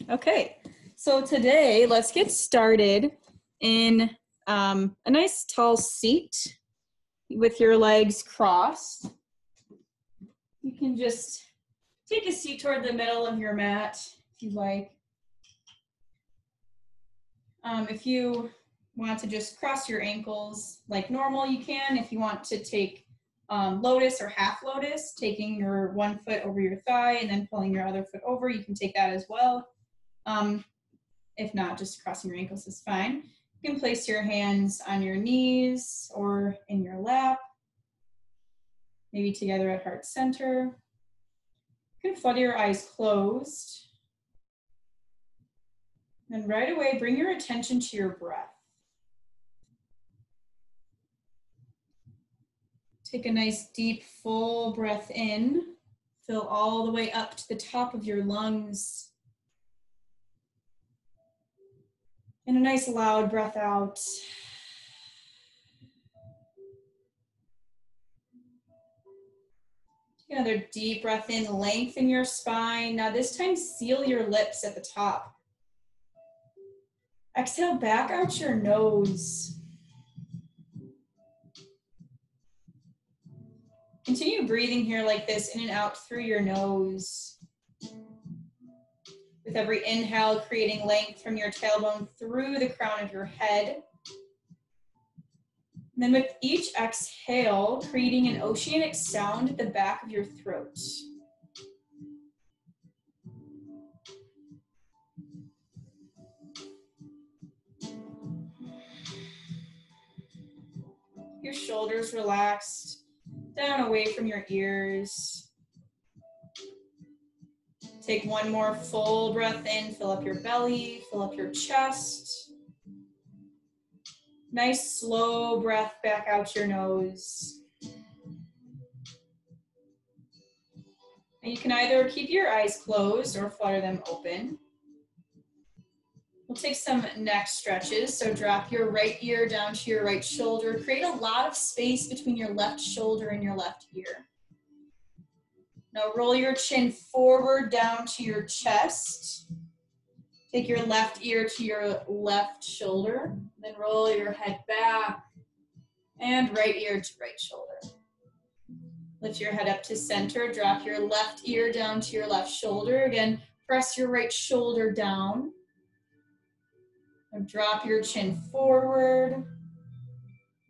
Okay, so today let's get started in a nice tall seat with your legs crossed. You can just take a seat toward the middle of your mat if you like. If you want to just cross your ankles like normal, you can. If you want to take lotus or half lotus, taking your one foot over your thigh and then pulling your other foot over, you can take that as well. If not, just crossing your ankles is fine. You can place your hands on your knees or in your lap, maybe together at heart center. You can flutter your eyes closed. Then right away, bring your attention to your breath. Take a nice deep, full breath in. Fill all the way up to the top of your lungs. And a nice loud breath out. Take another deep breath in, lengthen your spine. Now this time, seal your lips at the top. Exhale, back out your nose. Continue breathing here like this, in and out through your nose. With every inhale, creating length from your tailbone through the crown of your head. And then with each exhale, creating an oceanic sound at the back of your throat. Your shoulders relaxed, down away from your ears. Take one more full breath in, fill up your belly, fill up your chest. Nice slow breath back out your nose. And you can either keep your eyes closed or flutter them open. We'll take some neck stretches. So drop your right ear down to your right shoulder. Create a lot of space between your left shoulder and your left ear. Now roll your chin forward down to your chest. Take your left ear to your left shoulder. Then roll your head back and right ear to right shoulder. Lift your head up to center. Drop your left ear down to your left shoulder. Again, press your right shoulder down. And drop your chin forward.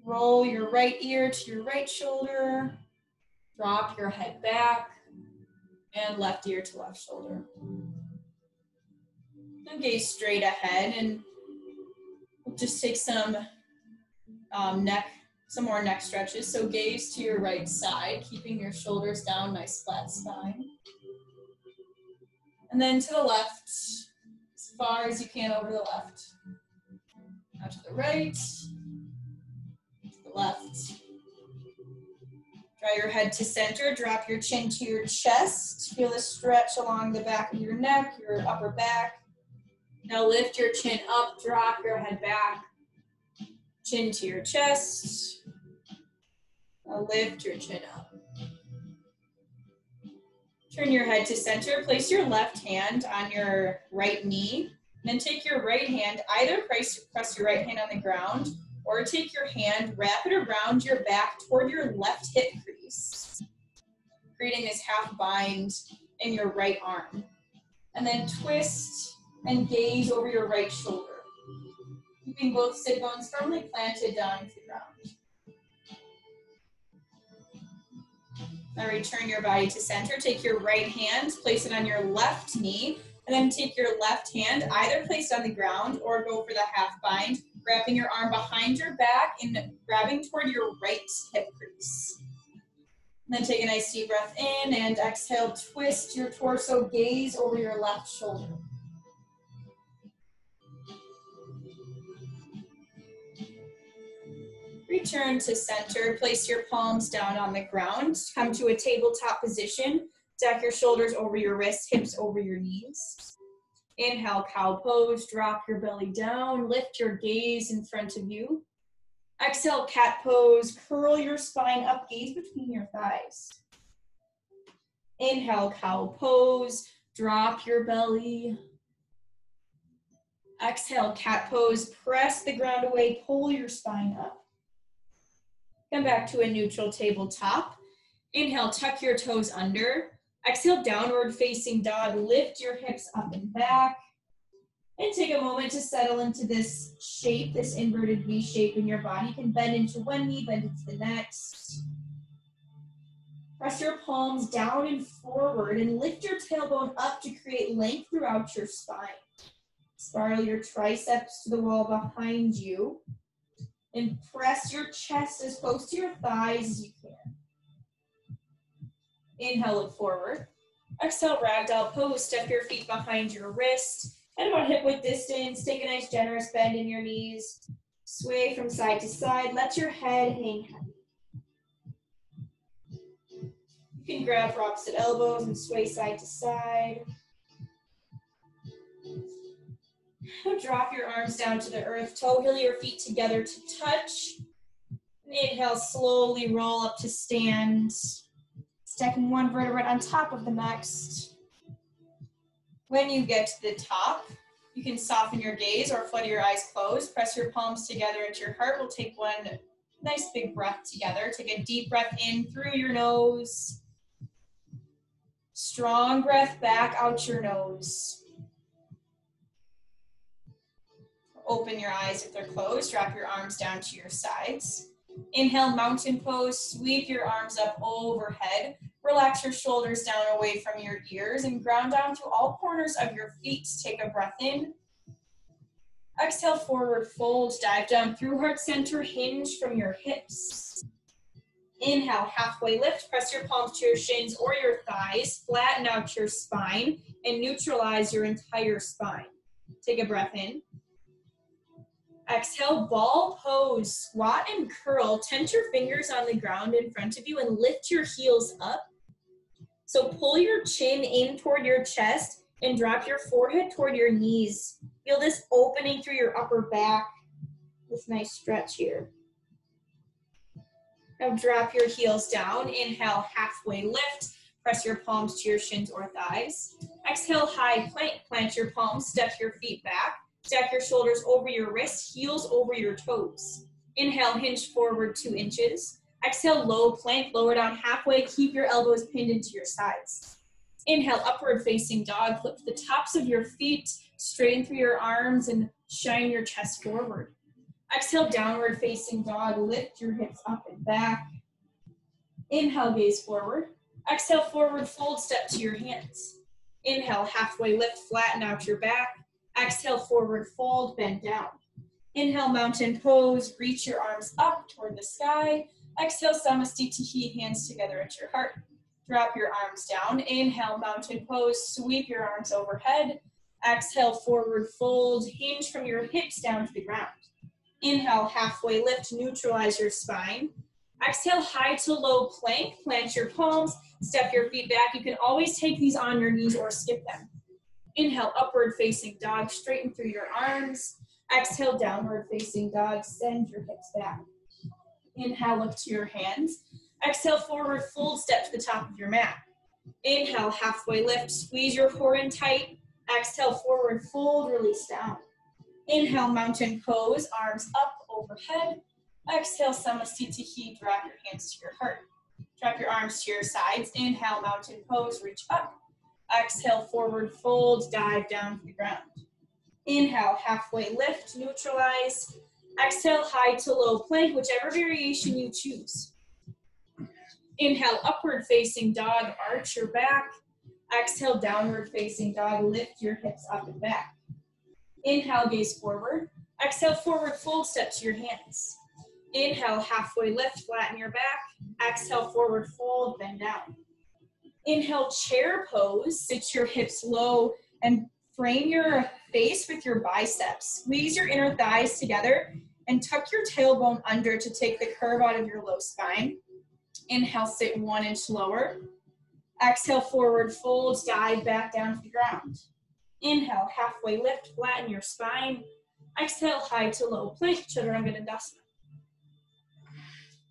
Roll your right ear to your right shoulder. Drop your head back. And left ear to left shoulder. Now gaze straight ahead, and we'll just take some more neck stretches. So gaze to your right side, keeping your shoulders down, nice flat spine. And then to the left, as far as you can over the left. Now to the right, to the left. Draw your head to center, drop your chin to your chest. Feel a stretch along the back of your neck, your upper back. Now lift your chin up, drop your head back. Chin to your chest. Now lift your chin up. Turn your head to center. Place your left hand on your right knee. Then take your right hand, either press your right hand on the ground, or take your hand, wrap it around your back toward your left hip crease, creating this half bind in your right arm. And then twist and gaze over your right shoulder, keeping both sit bones firmly planted down to the ground. Now return your body to center. Take your right hand, place it on your left knee, and then take your left hand, either placed on the ground or go for the half bind, wrapping your arm behind your back and grabbing toward your right hip crease. And then take a nice deep breath in and exhale, twist your torso, gaze over your left shoulder. Return to center, place your palms down on the ground, come to a tabletop position, stack your shoulders over your wrists, hips over your knees. Inhale, cow pose, drop your belly down, lift your gaze in front of you. Exhale, cat pose, curl your spine up, gaze between your thighs. Inhale, cow pose, drop your belly. Exhale, cat pose, press the ground away, pull your spine up. Come back to a neutral tabletop. Inhale, tuck your toes under. Exhale, downward facing dog, lift your hips up and back. And take a moment to settle into this shape, this inverted V shape in your body. You can bend into one knee, bend into the next. Press your palms down and forward and lift your tailbone up to create length throughout your spine. Spiral your triceps to the wall behind you and press your chest as close to your thighs as you can. Inhale, look forward. Exhale, ragdoll pose. Step your feet behind your wrist at about hip width distance. Take a nice generous bend in your knees. Sway from side to side. Let your head hang heavy. You can grab for opposite elbows and sway side to side. Now drop your arms down to the earth. Toe heel your feet together to touch. Inhale, slowly roll up to stand. Stacking one vertebrae on top of the next. When you get to the top, you can soften your gaze or flutter your eyes closed. Press your palms together into your heart. We'll take one nice big breath together. Take a deep breath in through your nose. Strong breath back out your nose. Open your eyes if they're closed. Drop your arms down to your sides. Inhale, mountain pose. Sweep your arms up overhead. Relax your shoulders down away from your ears and ground down to all corners of your feet. Take a breath in. Exhale, forward fold. Dive down through heart center. Hinge from your hips. Inhale, halfway lift. Press your palms to your shins or your thighs. Flatten out your spine and neutralize your entire spine. Take a breath in. Exhale, ball pose. Squat and curl. Tent your fingers on the ground in front of you and lift your heels up. So pull your chin in toward your chest and drop your forehead toward your knees. Feel this opening through your upper back. This nice stretch here. Now drop your heels down. Inhale, halfway lift. Press your palms to your shins or thighs. Exhale, high plank. Plant your palms. Step your feet back. Stack your shoulders over your wrists, heels over your toes. Inhale, hinge forward 2 inches. Exhale, low plank, lower down halfway. Keep your elbows pinned into your sides. Inhale, upward facing dog. Flip the tops of your feet, straighten through your arms and shine your chest forward. Exhale, downward facing dog. Lift your hips up and back. Inhale, gaze forward. Exhale, forward fold, step to your hands. Inhale, halfway lift, flatten out your back. Exhale, forward fold, bend down. Inhale, mountain pose, reach your arms up toward the sky. Exhale, Samasthiti, hands together at your heart. Drop your arms down. Inhale, mountain pose, sweep your arms overhead. Exhale, forward fold, hinge from your hips down to the ground. Inhale, halfway lift, neutralize your spine. Exhale, high to low plank, plant your palms, step your feet back. You can always take these on your knees or skip them. Inhale, upward facing dog, straighten through your arms. Exhale, downward facing dog, send your hips back. Inhale, look to your hands. Exhale, forward fold, step to the top of your mat. Inhale, halfway lift, squeeze your core in tight. Exhale, forward fold, release down. Inhale, mountain pose, arms up overhead. Exhale, Samasthiti, drop your hands to your heart. Drop your arms to your sides. Inhale, mountain pose, reach up. Exhale, forward fold, dive down to the ground. Inhale, halfway lift, neutralize. Exhale, high to low plank, whichever variation you choose. Inhale, upward facing dog, arch your back. Exhale, downward facing dog, lift your hips up and back. Inhale, gaze forward. Exhale, forward fold, step to your hands. Inhale, halfway lift, flatten your back. Exhale, forward fold, bend down. Inhale, chair pose, sit your hips low and frame your face with your biceps. Squeeze your inner thighs together and tuck your tailbone under to take the curve out of your low spine. Inhale, sit 1 inch lower. Exhale, forward fold, dive back down to the ground. Inhale, halfway lift, flatten your spine. Exhale, high to low plank, Chaturanga Dandasana.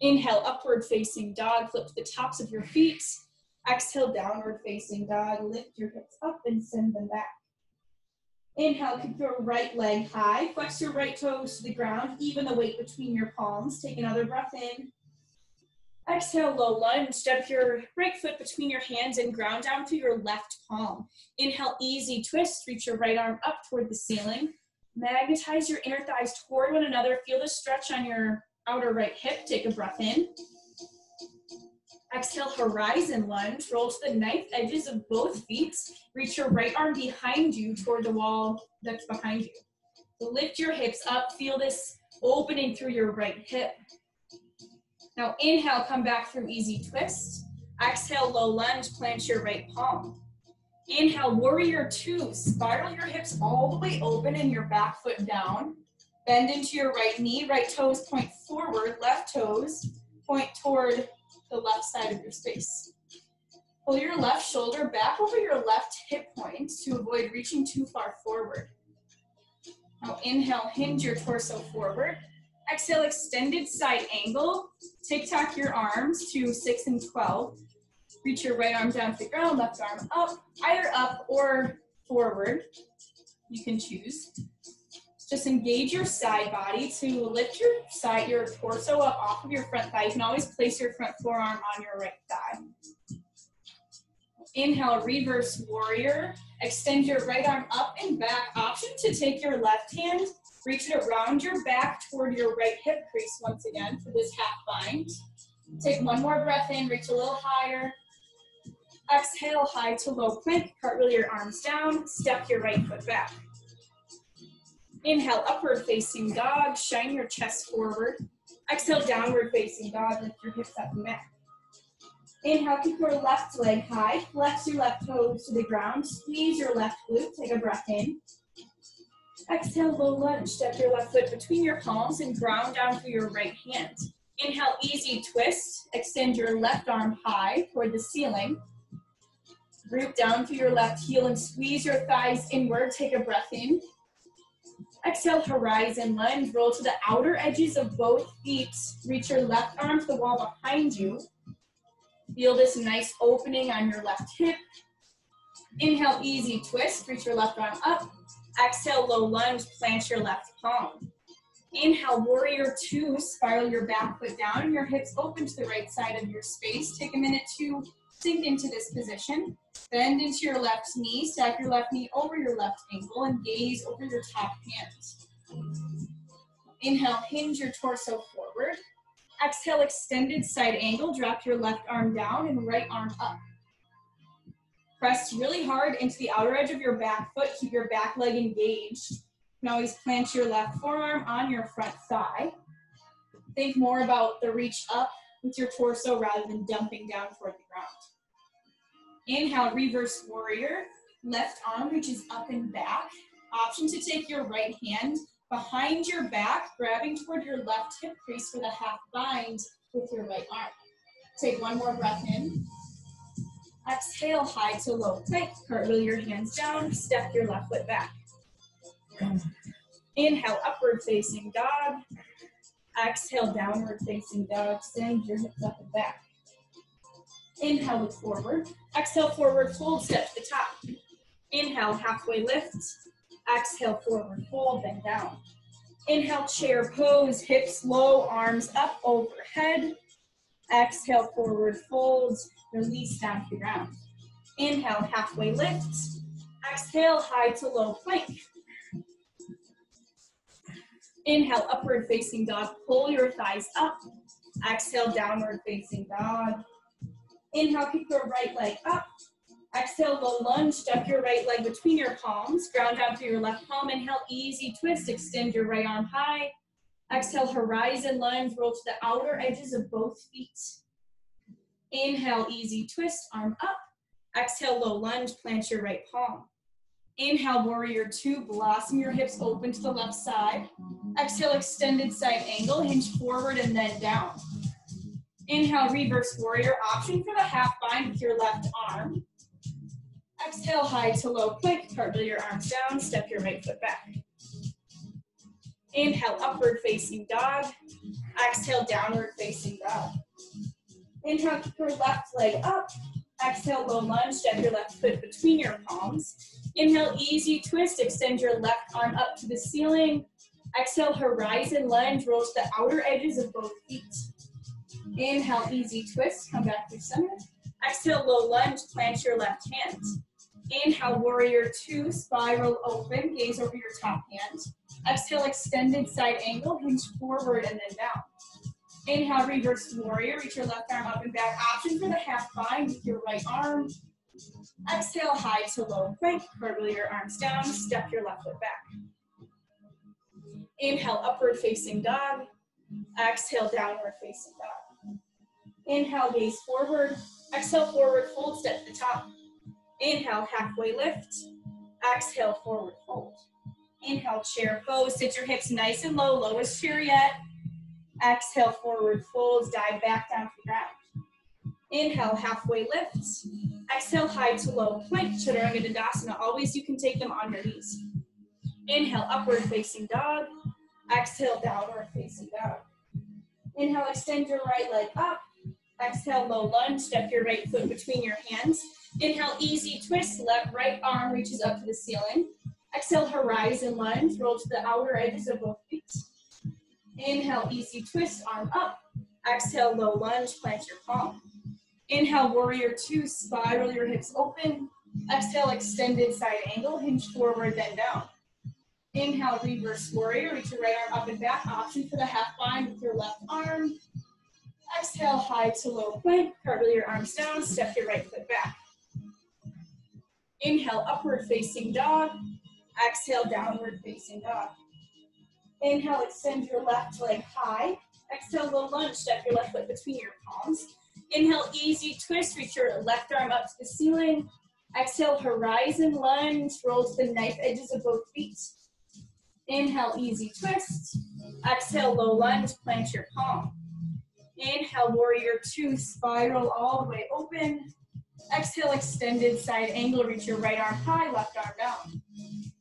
Inhale, upward facing dog, flip to the tops of your feet. Exhale, downward facing dog, lift your hips up and send them back. Inhale, keep your right leg high. Flex your right toes to the ground. Even the weight between your palms. Take another breath in. Exhale, low lunge. Step your right foot between your hands and ground down to your left palm. Inhale, easy twist. Reach your right arm up toward the ceiling. Magnetize your inner thighs toward one another. Feel the stretch on your outer right hip. Take a breath in. Exhale, horizon lunge. Roll to the knife edges of both feet. Reach your right arm behind you toward the wall that's behind you. Lift your hips up. Feel this opening through your right hip. Now inhale, come back through easy twist. Exhale, low lunge, plant your right palm. Inhale, warrior two. Spiral your hips all the way open and your back foot down. Bend into your right knee. Right toes point forward. Left toes point toward the left side of your space. Pull your left shoulder back over your left hip point to avoid reaching too far forward. Now inhale, hinge your torso forward. Exhale, extended side angle. Tic-tac your arms to 6 and 12. Reach your right arm down to the ground, left arm up, either up or forward. You can choose. Just engage your side body to lift your torso up off of your front thigh. You can always place your front forearm on your right thigh. Inhale, reverse warrior. Extend your right arm up and back. Option to take your left hand, reach it around your back toward your right hip crease once again for this half bind. Take one more breath in, reach a little higher. Exhale, high to low plank. Cartwheel your arms down, step your right foot back. Inhale, upward facing dog, shine your chest forward. Exhale, downward facing dog, lift your hips up and back. Inhale, keep your left leg high, flex your left toes to the ground, squeeze your left glute, take a breath in. Exhale, low lunge, step your left foot between your palms and ground down through your right hand. Inhale, easy twist, extend your left arm high toward the ceiling. Root down through your left heel and squeeze your thighs inward, take a breath in. Exhale, horizon lunge, roll to the outer edges of both feet. Reach your left arm to the wall behind you. Feel this nice opening on your left hip. Inhale, easy twist, reach your left arm up. Exhale, low lunge, plant your left palm. Inhale, warrior two, spiral your back foot down and your hips open to the right side of your space. Take a minute to sink into this position. Bend into your left knee, stack your left knee over your left ankle and gaze over your top hands. Inhale, hinge your torso forward. Exhale, extended side angle, drop your left arm down and right arm up. Press really hard into the outer edge of your back foot, keep your back leg engaged. You can always plant your left forearm on your front thigh. Think more about the reach up with your torso rather than dumping down toward the ground. Inhale, reverse warrior. Left arm reaches up and back. Option to take your right hand behind your back, grabbing toward your left hip crease for the half bind with your right arm. Take one more breath in. Exhale, high to low plank. Cartwheel your hands down, step your left foot back. Inhale, upward facing dog. Exhale, downward facing dog. Send your hips up and back. Inhale, look forward. Exhale, forward fold, step to the top. Inhale, halfway lift. Exhale, forward fold, bend down. Inhale, chair pose, hips low, arms up overhead. Exhale, forward fold, release down to the ground. Inhale, halfway lift. Exhale, high to low plank. Inhale, upward facing dog, pull your thighs up. Exhale, downward facing dog. Inhale, keep your right leg up. Exhale, low lunge, step your right leg between your palms, ground down through your left palm. Inhale, easy twist, extend your right arm high. Exhale, horizon lunge, roll to the outer edges of both feet. Inhale, easy twist, arm up. Exhale, low lunge, plant your right palm. Inhale, warrior two, blossom your hips open to the left side. Exhale, extended side angle, hinge forward and then down. Inhale, reverse warrior, option for the half bind with your left arm. Exhale, high to low plank, cartwheel your arms down, step your right foot back. Inhale, upward facing dog. Exhale, downward facing dog. Inhale, keep your left leg up. Exhale, low lunge, step your left foot between your palms. Inhale, easy twist, extend your left arm up to the ceiling. Exhale, horizon lunge, roll to the outer edges of both feet. Inhale, easy twist, come back to center. Exhale, low lunge, plant your left hand. Inhale, warrior two, spiral open, gaze over your top hand. Exhale, extended side angle, hinge forward and then down. Inhale, reverse warrior, reach your left arm up and back. Option for the half bind with your right arm. Exhale, high to low plank, curl your arms down, step your left foot back. Inhale, upward facing dog. Exhale, downward facing dog. Inhale, gaze forward. Exhale, forward fold, step to the top. Inhale, halfway lift. Exhale, forward fold. Inhale, chair pose, sit your hips nice and low, lowest chair yet. Exhale, forward folds, dive back down to the ground. Inhale, halfway lift. Exhale, high to low plank, chaturanga dandasana. Always you can take them on your knees. Inhale, upward facing dog. Exhale, downward facing dog. Inhale, extend your right leg up. Exhale, low lunge, step your right foot between your hands. Inhale, easy twist, left right arm reaches up to the ceiling. Exhale, horizon lunge, roll to the outer edges of both feet. Inhale, easy twist, arm up. Exhale, low lunge, plant your palm. Inhale, warrior two, spiral your hips open. Exhale, extended side angle, hinge forward, then down. Inhale, reverse warrior, reach your right arm up and back. Option for the half bind with your left arm. Exhale, high to low plank, curl your arms down, step your right foot back. Inhale, upward facing dog. Exhale, downward facing dog. Inhale, extend your left leg high. Exhale, low lunge, step your left foot between your palms. Inhale, easy twist, reach your left arm up to the ceiling. Exhale, horizon lunge, roll to the knife edges of both feet. Inhale, easy twist. Exhale, low lunge, plant your palm. Inhale, warrior two, spiral all the way open. Exhale, extended side angle, reach your right arm high, left arm down.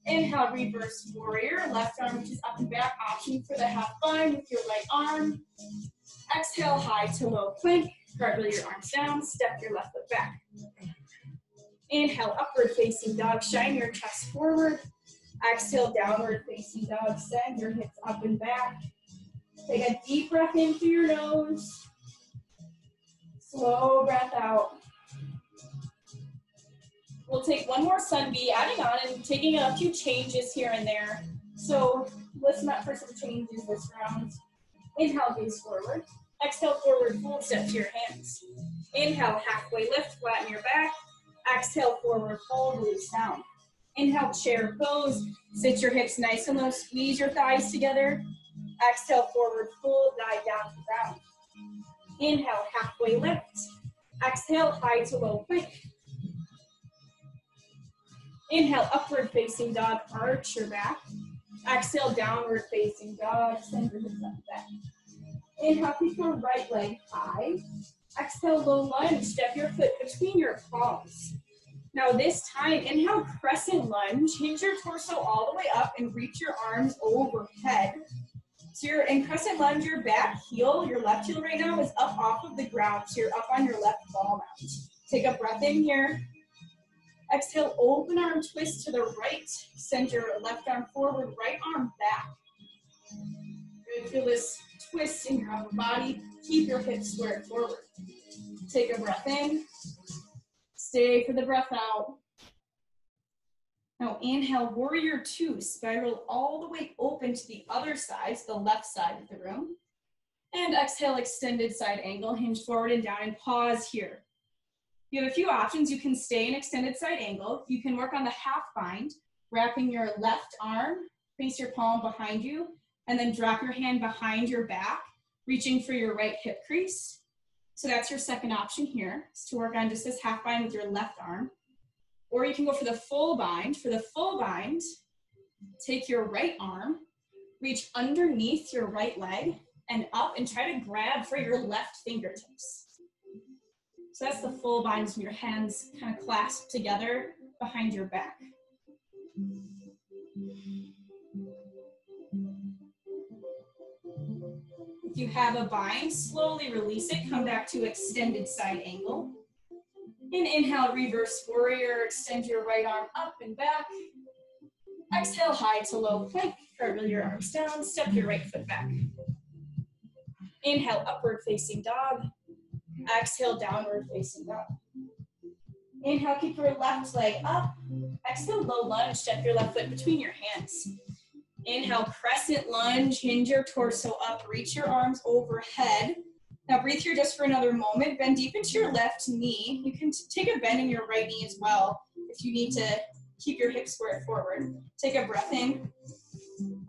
Inhale, reverse warrior, left arm reaches up and back, option for the half bind with your right arm. Exhale, high to low plank, curl your arms down, step your left foot back. Inhale, upward facing dog, shine your chest forward. Exhale, downward facing dog, send your hips up and back. Take a deep breath in through your nose. Slow breath out. We'll take one more sun B, adding on and taking a few changes here and there. So listen up for some changes this round. Inhale, gaze forward. Exhale, forward fold, step to your hands. Inhale, halfway lift, flatten your back. Exhale, forward fold, release down. Inhale, chair pose. Sit your hips nice and low, squeeze your thighs together. Exhale, forward fold, dive down to the ground. Inhale, halfway lift. Exhale, high to low plank. Inhale, upward facing dog, arch your back. Exhale, downward facing dog, send your hips up and back. Inhale, keep your right leg high. Exhale, low lunge, step your foot between your palms. Now this time, inhale, crescent lunge, hinge your torso all the way up and reach your arms overhead. So you're in crescent lunge, your back heel, your left heel right now is up off of the ground, so you're up on your left ball mount. Take a breath in here. Exhale, open arm twist to the right. Send your left arm forward, right arm back. Good. Feel this twist in your upper body. Keep your hips squared forward. Take a breath in. Stay for the breath out. Now inhale, warrior two. Spiral all the way open to the other side, so the left side of the room. And exhale, extended side angle, hinge forward and down, and pause here. You have a few options. You can stay in extended side angle. You can work on the half bind, wrapping your left arm, place your palm behind you, and then drop your hand behind your back, reaching for your right hip crease. So that's your second option here, is to work on just this half bind with your left arm. Or you can go for the full bind. For the full bind, take your right arm, reach underneath your right leg, and up, and try to grab for your left fingertips. So that's the full bind, when your hands kind of clasp together behind your back. If you have a bind, slowly release it, come back to extended side angle. And inhale, reverse warrior, extend your right arm up and back. Exhale, high to low plank, cartwheel your arms down, step your right foot back. Inhale, upward facing dog. Exhale, downward facing dog. Inhale, keep your left leg up. Exhale, low lunge, step your left foot between your hands. Inhale, crescent lunge, hinge your torso up, reach your arms overhead. Now breathe here just for another moment. Bend deep into your left knee. You can take a bend in your right knee as well if you need to keep your hips squared forward. Take a breath in.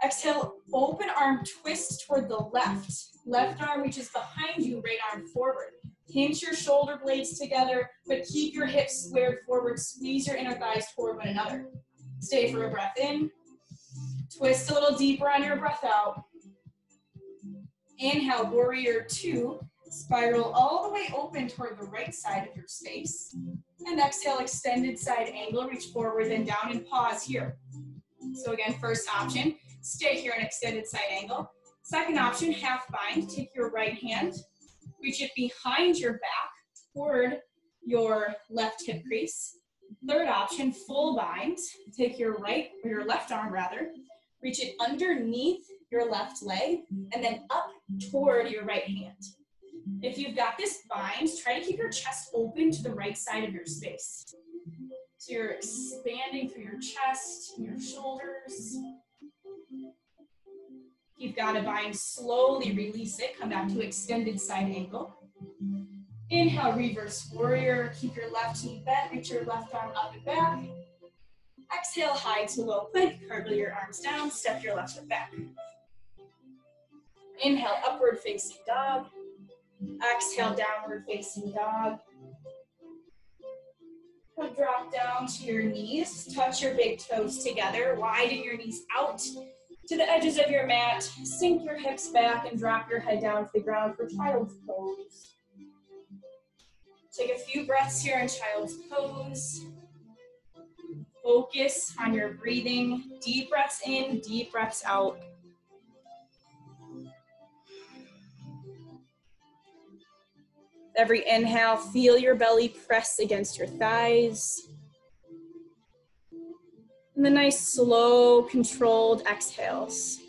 Exhale, open arm twist toward the left. Left arm reaches behind you, right arm forward. Hinge your shoulder blades together, but keep your hips squared forward. Squeeze your inner thighs toward one another. Stay for a breath in. Twist a little deeper on your breath out. Inhale, warrior two. Spiral all the way open toward the right side of your space. And exhale, extended side angle. Reach forward, then down and pause here. So again, first option, stay here in extended side angle. Second option, half bind. Take your right hand, reach it behind your back toward your left hip crease. Third option, full bind. Take your right, or your left arm rather, reach it underneath your left leg and then up toward your right hand. If you've got this bind, try to keep your chest open to the right side of your space. So you're expanding through your chest, your shoulders. You've got a bind, slowly release it, come back to extended side angle. Inhale, reverse warrior, keep your left knee bent, reach your left arm up and back. Exhale, high to low plank, cartwheel your arms down, step your left foot back. Inhale, upward facing dog. Exhale, downward facing dog. Drop down to your knees, touch your big toes together, widen your knees out to the edges of your mat, sink your hips back and drop your head down to the ground for child's pose. Take a few breaths here in child's pose. Focus on your breathing, deep breaths in, deep breaths out. Every inhale, feel your belly press against your thighs. And the nice, slow, controlled exhales.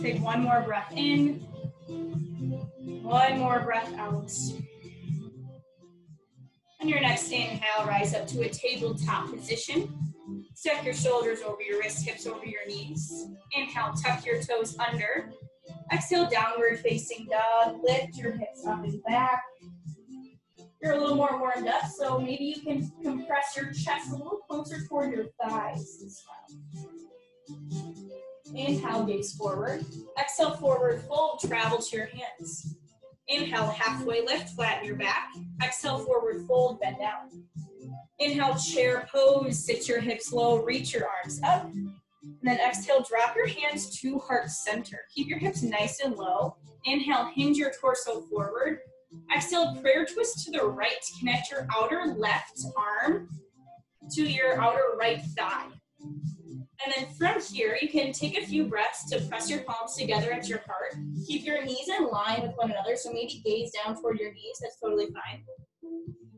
Take one more breath in, one more breath out. On your next inhale, rise up to a tabletop position. Step your shoulders over your wrists, hips over your knees. Inhale, tuck your toes under. Exhale, downward facing dog. Lift your hips up and back. You're a little more warmed up, so maybe you can compress your chest a little closer toward your thighs as well. Inhale, gaze forward. Exhale, forward fold, travel to your hands. Inhale, halfway lift, flatten your back. Exhale, forward fold, bend down. Inhale, chair pose, sit your hips low, reach your arms up. And then exhale, drop your hands to heart center. Keep your hips nice and low. Inhale, hinge your torso forward. Exhale, prayer twist to the right. Connect your outer left arm to your outer right thigh. And then from here, you can take a few breaths to press your palms together at your heart. Keep your knees in line with one another, so maybe gaze down toward your knees. That's totally fine.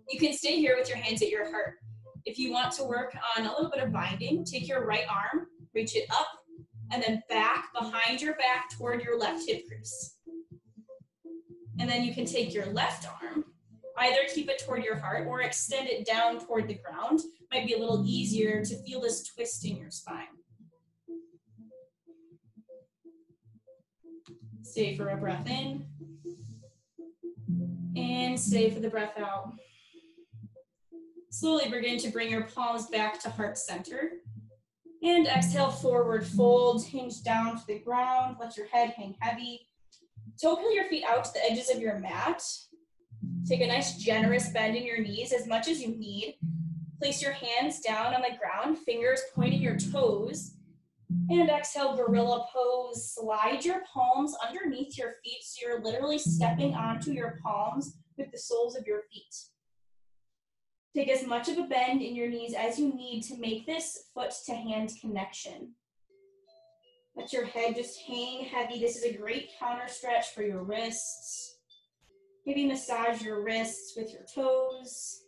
You can stay here with your hands at your heart. If you want to work on a little bit of binding, take your right arm, reach it up, and then back behind your back toward your left hip crease. And then you can take your left arm, either keep it toward your heart or extend it down toward the ground. Might be a little easier to feel this twist in your spine. Stay for a breath in. And stay for the breath out. Slowly begin to bring your palms back to heart center. And exhale, forward fold, hinge down to the ground, let your head hang heavy. Toe curl your feet out to the edges of your mat. Take a nice generous bend in your knees as much as you need. Place your hands down on the ground, fingers pointing your toes. And exhale, gorilla pose. Slide your palms underneath your feet so you're literally stepping onto your palms with the soles of your feet. Take as much of a bend in your knees as you need to make this foot to hand connection. Let your head just hang heavy. This is a great counter stretch for your wrists. Maybe massage your wrists with your toes.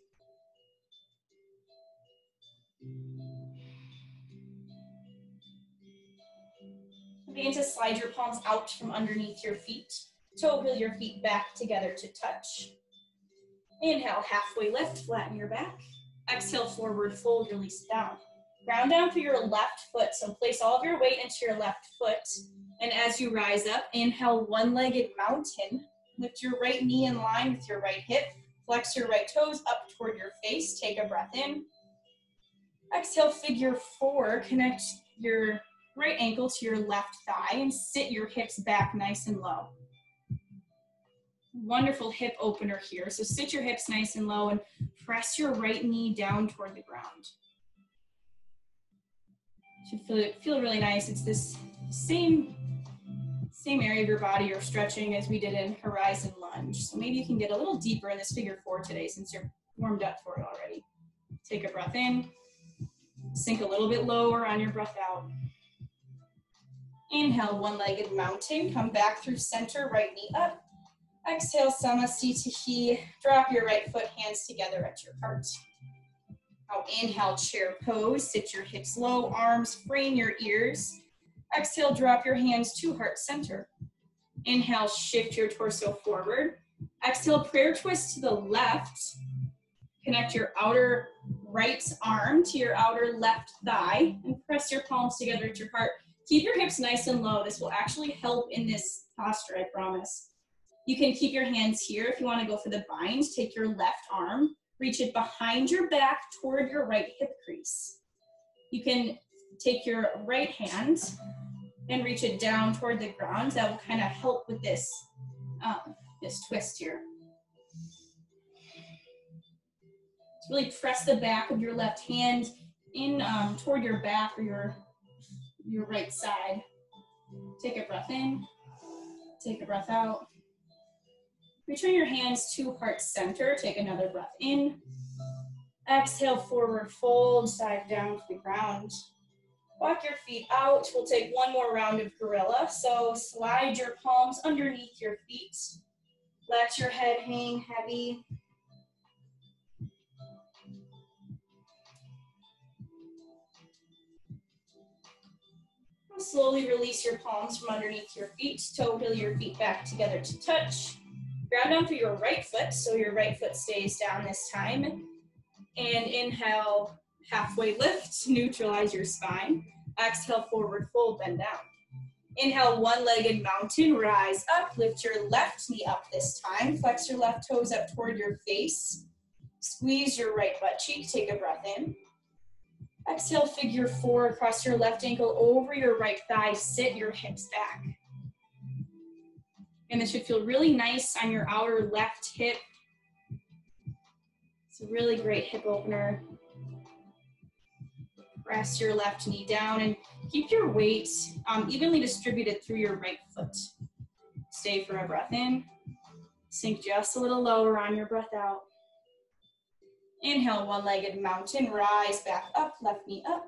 Begin to slide your palms out from underneath your feet. Toe heel your feet back together to touch. Inhale, halfway lift, flatten your back. Exhale, forward fold, release down. Ground down through your left foot, so place all of your weight into your left foot. And as you rise up, inhale, one-legged mountain. Lift your right knee in line with your right hip. Flex your right toes up toward your face. Take a breath in. Exhale, figure four. Connect your right ankle to your left thigh and sit your hips back nice and low. Wonderful hip opener here. So sit your hips nice and low and press your right knee down toward the ground. Should feel really nice. It's this same area of your body you're stretching as we did in horizon lunge. So maybe you can get a little deeper in this figure four today since you're warmed up for it already. Take a breath in. Sink a little bit lower on your breath out. Inhale, one-legged mountain. Come back through center, right knee up. Exhale, Samasthiti. Drop your right foot, hands together at your heart. Now inhale, chair pose. Sit your hips low, arms frame your ears. Exhale, drop your hands to heart center. Inhale, shift your torso forward. Exhale, prayer twist to the left. Connect your outer right arm to your outer left thigh and press your palms together at your heart. Keep your hips nice and low. This will actually help in this posture, I promise. You can keep your hands here if you want to go for the bind. Take your left arm, reach it behind your back toward your right hip crease. You can take your right hand and reach it down toward the ground. That will kind of help with this, this twist here. So really press the back of your left hand in toward your back or your right side. Take a breath in, take a breath out. Return your hands to heart center. Take another breath in. Exhale, forward fold, dive down to the ground. Walk your feet out. We'll take one more round of gorilla. So slide your palms underneath your feet. Let your head hang heavy. Slowly release your palms from underneath your feet. Toe heel your feet back together to touch. Ground down through your right foot, so your right foot stays down this time. And inhale, halfway lift, neutralize your spine. Exhale, forward fold, bend down. Inhale, one-legged mountain, rise up. Lift your left knee up this time. Flex your left toes up toward your face. Squeeze your right butt cheek. Take a breath in. Exhale, figure four, across your left ankle over your right thigh. Sit your hips back. And this should feel really nice on your outer left hip. It's a really great hip opener. Press your left knee down and keep your weight evenly distributed through your right foot. Stay for a breath in. Sink just a little lower on your breath out. Inhale, one-legged mountain, rise back up, left knee up.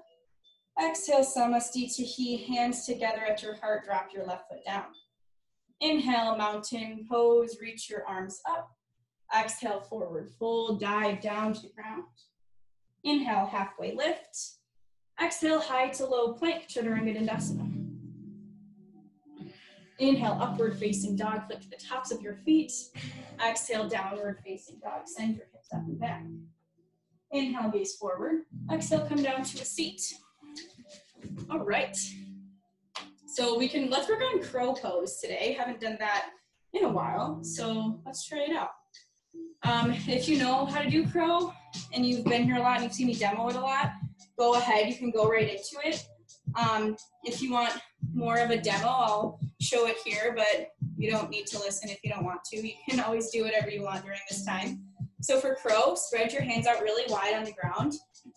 Exhale, Samasthiti, hands together at your heart, drop your left foot down. Inhale, mountain pose, reach your arms up. Exhale, forward fold, dive down to the ground. Inhale, halfway lift. Exhale, high to low plank, Chaturanga Dandasana. Inhale, upward facing dog, lift the tops of your feet. Exhale, downward facing dog, send your hips up and back. Inhale, gaze forward. Exhale, come down to a seat. All right. So let's work on crow pose today. Haven't done that in a while, so let's try it out. If you know how to do crow and you've been here a lot and you've seen me demo it a lot, go ahead, you can go right into it. If you want more of a demo, I'll show it here, but you don't need to listen if you don't want to. You can always do whatever you want during this time. So for crow, spread your hands out really wide on the ground,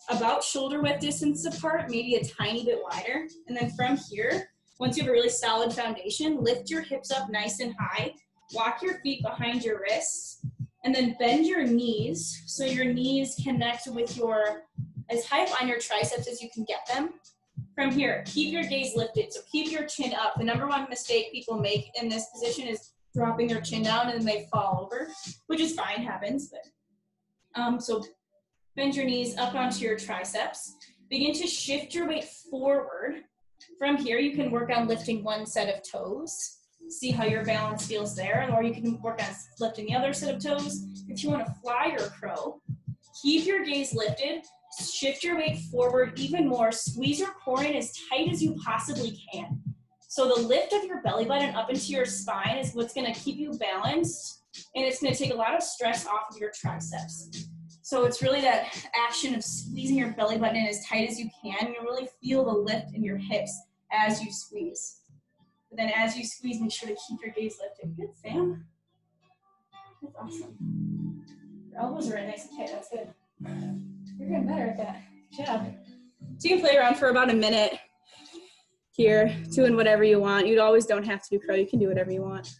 about shoulder width distance apart, maybe a tiny bit wider. And then from here, once you have a really solid foundation, lift your hips up nice and high, walk your feet behind your wrists, and then bend your knees so your knees connect with as high up on your triceps as you can get them. From here, keep your gaze lifted. So keep your chin up. The number one mistake people make in this position is dropping their chin down and then they fall over, which is fine, happens. But so bend your knees up onto your triceps. Begin to shift your weight forward. From here, you can work on lifting one set of toes. See how your balance feels there, or you can work on lifting the other set of toes. If you want to fly or crow, keep your gaze lifted. Shift your weight forward even more. Squeeze your core in as tight as you possibly can. So the lift of your belly button up into your spine is what's going to keep you balanced, and it's going to take a lot of stress off of your triceps. So it's really that action of squeezing your belly button in as tight as you can. You'll really feel the lift in your hips as you squeeze. But then as you squeeze, make sure to keep your gaze lifted. Good, Sam. That's awesome. Your elbows are right nice and tight. That's good. You're getting better at that. Good job. So you can play around for about a minute here, doing whatever you want. You always don't have to do crow. You can do whatever you want.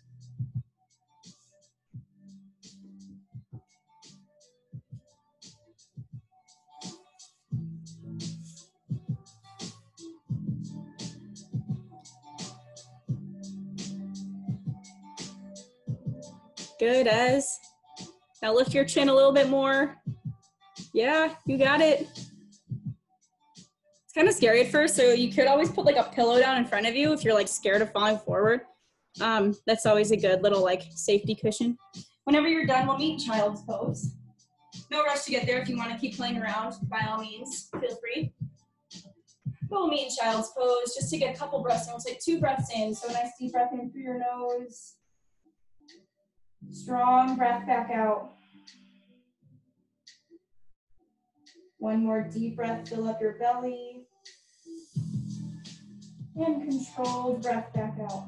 Good, Ez. Now lift your chin a little bit more. Yeah, you got it. It's kind of scary at first, so you could always put like a pillow down in front of you if you're like scared of falling forward. That's always a good little like safety cushion. Whenever you're done, we'll meet child's pose. No rush to get there. If you want to keep playing around, by all means, feel free. But we'll meet in child's pose. Just take a couple breaths in. We'll take 2 breaths in. So a nice deep breath in through your nose. Strong breath back out. One more deep breath, fill up your belly. And controlled breath back out.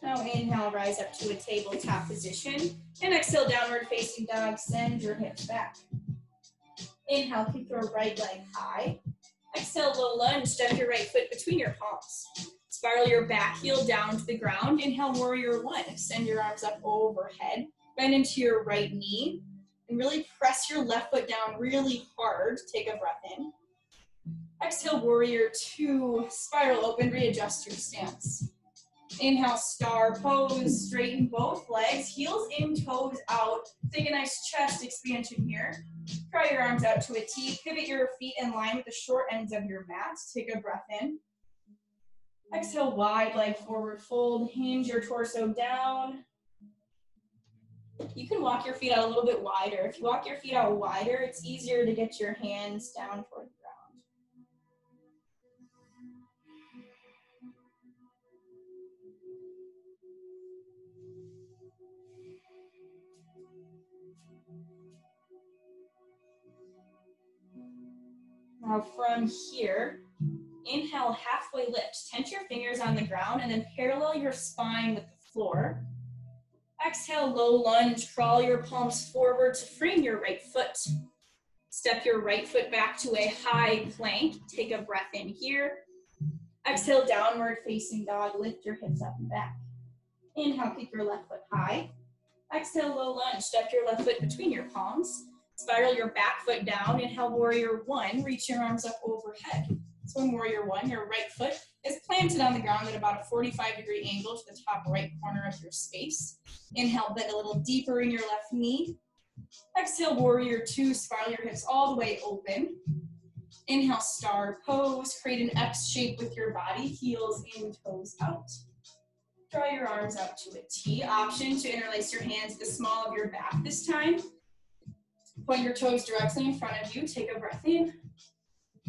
Now inhale, rise up to a tabletop position. And exhale, downward facing dog, send your hips back. Inhale, keep your right leg high. Exhale, low lunge, step your right foot between your palms. Spiral your back heel down to the ground. Inhale, warrior one. Extend your arms up overhead. Bend into your right knee. And really press your left foot down really hard. Take a breath in. Exhale, warrior two. Spiral open, readjust your stance. Inhale, star pose. Straighten both legs. Heels in, toes out. Take a nice chest expansion here. Draw your arms out to a T. Pivot your feet in line with the short ends of your mat. Take a breath in. Exhale, wide leg forward fold. Hinge your torso down. You can walk your feet out a little bit wider. If you walk your feet out wider, it's easier to get your hands down toward the ground. Now from here, inhale, halfway lift. Tense your fingers on the ground and then parallel your spine with the floor. Exhale, low lunge. Crawl your palms forward to frame your right foot. Step your right foot back to a high plank. Take a breath in here. Exhale, downward facing dog. Lift your hips up and back. Inhale, keep your left foot high. Exhale, low lunge. Step your left foot between your palms. Spiral your back foot down. Inhale, warrior one. Reach your arms up overhead. So in warrior one, your right foot is planted on the ground at about a 45-degree angle to the top right corner of your space. Inhale, bend a little deeper in your left knee. Exhale, warrior two. Spiral your hips all the way open. Inhale, star pose. Create an X shape with your body. Heels in, toes out. Draw your arms out to a T. Option to interlace your hands to the small of your back this time. Point your toes directly in front of you. Take a breath in.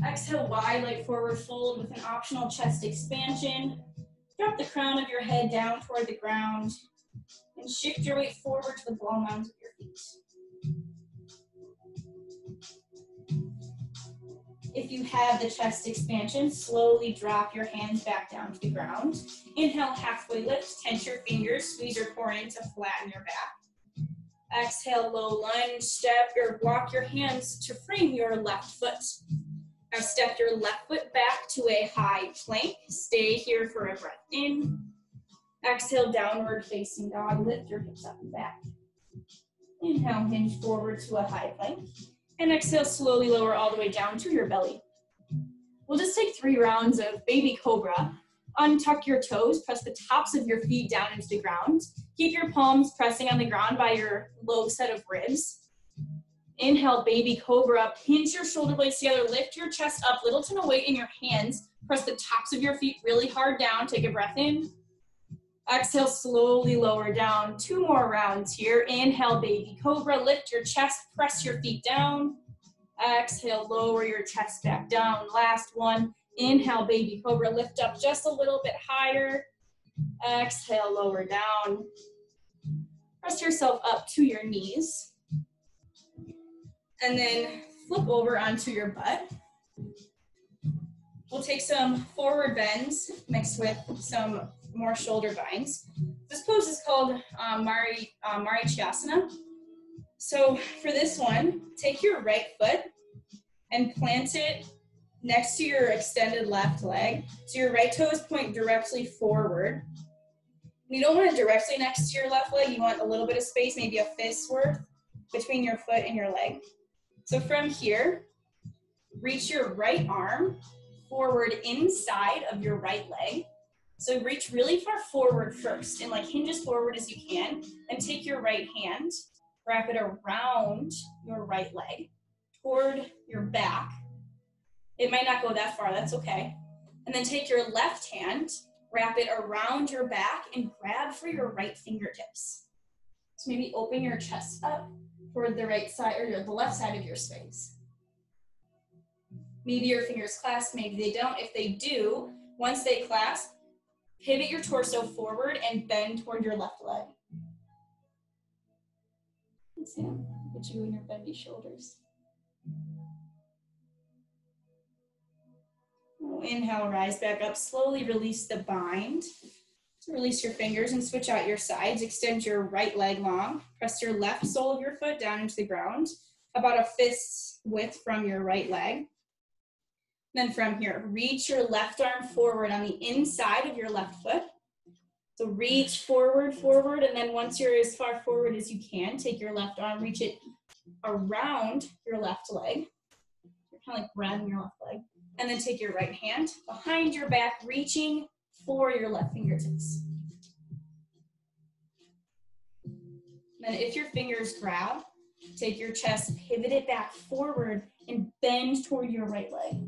Exhale, wide leg forward fold with an optional chest expansion. Drop the crown of your head down toward the ground and shift your weight forward to the ball mounds of your feet. If you have the chest expansion, slowly drop your hands back down to the ground. Inhale, halfway lift, tense your fingers, squeeze your core in to flatten your back. Exhale, low lunge, step or walk your hands to frame your left foot. Now step your left foot back to a high plank. Stay here for a breath in. Exhale, downward facing dog. Lift your hips up and back. Inhale, hinge forward to a high plank. And exhale, slowly lower all the way down to your belly. We'll just take 3 rounds of baby cobra. Untuck your toes, press the tops of your feet down into the ground. Keep your palms pressing on the ground by your low set of ribs. Inhale, baby cobra. Pinch your shoulder blades together, lift your chest up, little to no weight in your hands. Press the tops of your feet really hard down. Take a breath in. Exhale, slowly lower down. 2 more rounds here. Inhale, baby cobra. Lift your chest, press your feet down. Exhale, lower your chest back down. Last one. Inhale, baby cobra. Lift up just a little bit higher. Exhale, lower down. Press yourself up to your knees. And then flip over onto your butt. We'll take some forward bends mixed with some more shoulder binds. This pose is called Marichasana. So for this one, take your right foot and plant it next to your extended left leg. So your right toes point directly forward. You don't want it directly next to your left leg. You want a little bit of space, maybe a fist's worth between your foot and your leg. So from here, reach your right arm forward inside of your right leg. So reach really far forward first and like hinge as forward as you can, and take your right hand, wrap it around your right leg toward your back. It might not go that far, that's okay. And then take your left hand, wrap it around your back and grab for your right fingertips. So maybe open your chest up toward the right side or the left side of your space. Maybe your fingers clasp, maybe they don't. If they do, once they clasp, pivot your torso forward and bend toward your left leg. Sam, get you in your bendy shoulders. Inhale, rise back up. Slowly release the bind. So release your fingers and switch out your sides. Extend your right leg long. Press your left sole of your foot down into the ground, about a fist's width from your right leg. Then from here, reach your left arm forward on the inside of your left foot. So reach forward, and then once you're as far forward as you can, take your left arm, reach it around your left leg. You're kind of like grabbing your left leg. And then take your right hand behind your back, reaching for your left fingertips. Then if your fingers grab, take your chest, pivot it back forward, and bend toward your right leg.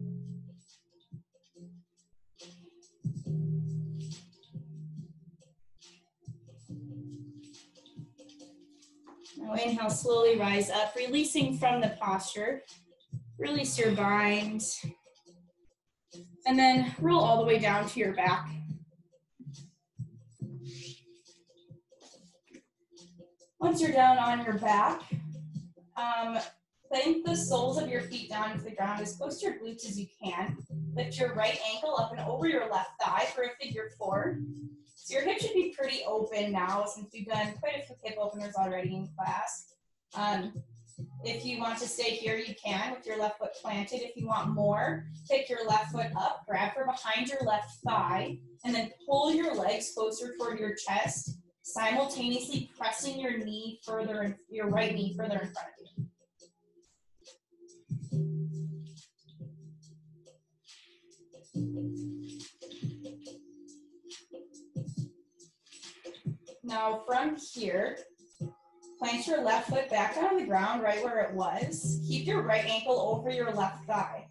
Now inhale, slowly rise up, releasing from the posture. Release your bind. And then roll all the way down to your back. Once you're down on your back, plank the soles of your feet down into the ground as close to your glutes as you can. Lift your right ankle up and over your left thigh for a figure 4. So your hip should be pretty open now since we've done quite a few hip openers already in class. If you want to stay here, you can with your left foot planted. If you want more, pick your left foot up, grab from behind your left thigh, and then pull your legs closer toward your chest, simultaneously pressing your knee further, your right knee further in front of you. Now from here, plant your left foot back on the ground right where it was. Keep your right ankle over your left thigh.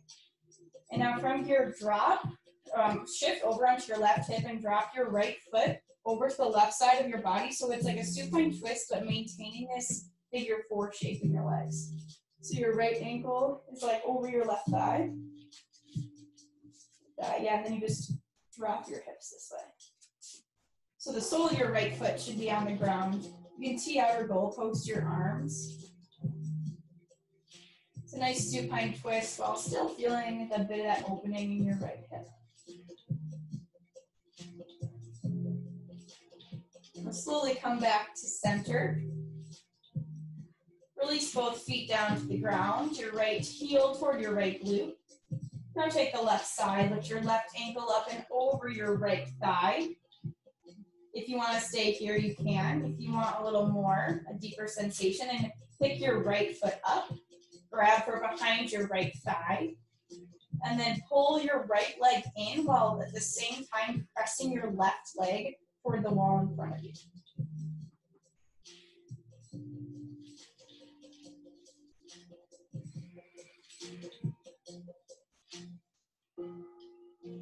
And now from here, drop, shift over onto your left hip and drop your right foot over to the left side of your body. So it's like a supine twist, but maintaining this figure 4 shape in your legs. So your right ankle is like over your left thigh. Yeah, and then you just drop your hips this way. So the sole of your right foot should be on the ground. You can tee out or goal post your arms. It's a nice supine twist while still feeling a bit of that opening in your right hip. We'll slowly come back to center. Release both feet down to the ground, your right heel toward your right glute. Now take the left side, lift your left ankle up and over your right thigh. If you want to stay here, you can. If you want a little more, a deeper sensation, and pick your right foot up grab for behind your right thigh, and then pull your right leg in while at the same time pressing your left leg toward the wall in front of you.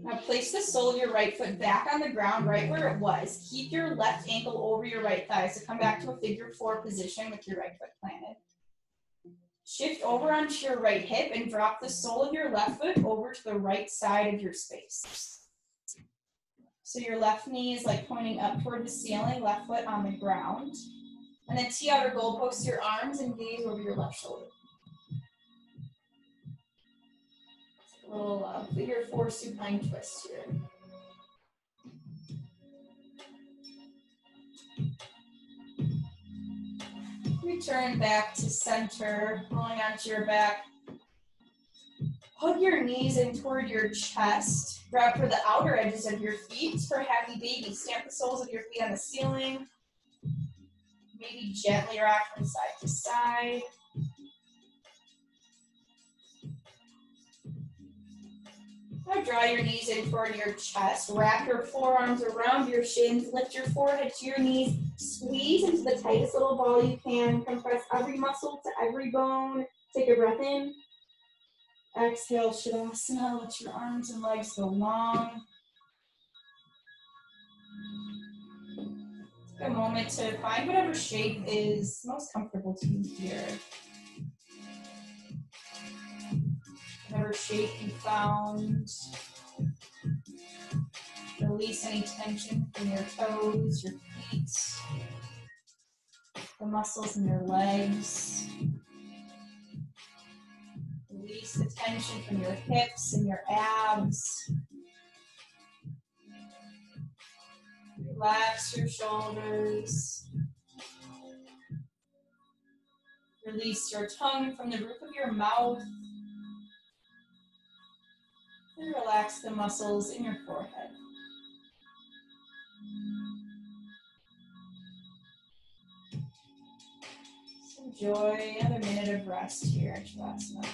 Now place the sole of your right foot back on the ground right where it was. Keep your left ankle over your right thigh. So come back to a figure 4 position with your right foot planted. Shift over onto your right hip and drop the sole of your left foot over to the right side of your space. So your left knee is like pointing up toward the ceiling, left foot on the ground. And then tee out or goalpost your arms and gaze over your left shoulder. A little figure 4 supine twist here. Return back to center, rolling onto your back. Hug your knees in toward your chest. Grab for the outer edges of your feet for happy baby. Stamp the soles of your feet on the ceiling. Maybe gently rock from side to side. Now draw your knees in toward your chest. Wrap your forearms around your shins. Lift your forehead to your knees. Squeeze into the tightest little ball you can. Compress every muscle to every bone. Take a breath in. Exhale, Shavasana. Let your arms and legs go long. Take a moment to find whatever shape is most comfortable to you here. Whatever shape you found. Release any tension from your toes, your feet, the muscles in your legs. Release the tension from your hips and your abs. Relax your shoulders. Release your tongue from the roof of your mouth. And relax the muscles in your forehead. Just enjoy another minute of rest here in Shavasana.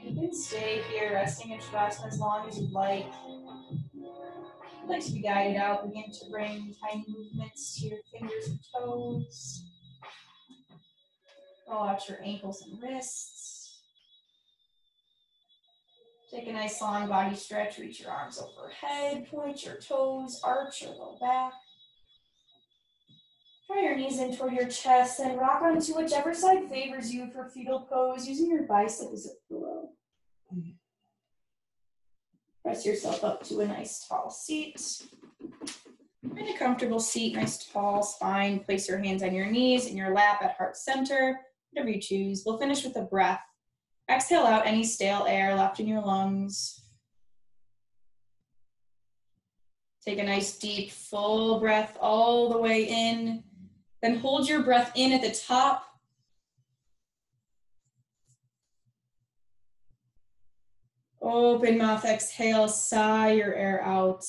You can stay here resting in Shavasana as long as you'd like. If you'd like to be guided out, begin to bring tiny movements to your fingers and toes. Roll out your ankles and wrists. Take a nice long body stretch, reach your arms overhead, point your toes, arch your low back. Draw your knees in toward your chest and rock onto whichever side favors you for fetal pose, using your bicep as a pillow. Press yourself up to a nice tall seat. In a comfortable seat, nice tall spine. Place your hands on your knees in your lap at heart center. whatever you choose. We'll finish with a breath. Exhale out any stale air left in your lungs. Take a nice deep full breath all the way in. Then hold your breath in at the top. Open mouth, exhale, sigh your air out.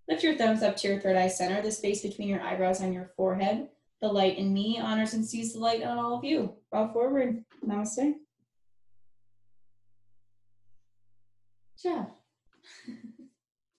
Lift your thumbs up to your third eye center, the space between your eyebrows and your forehead. The light in me honors and sees the light on all of you. Bow forward. Namaste. Ciao.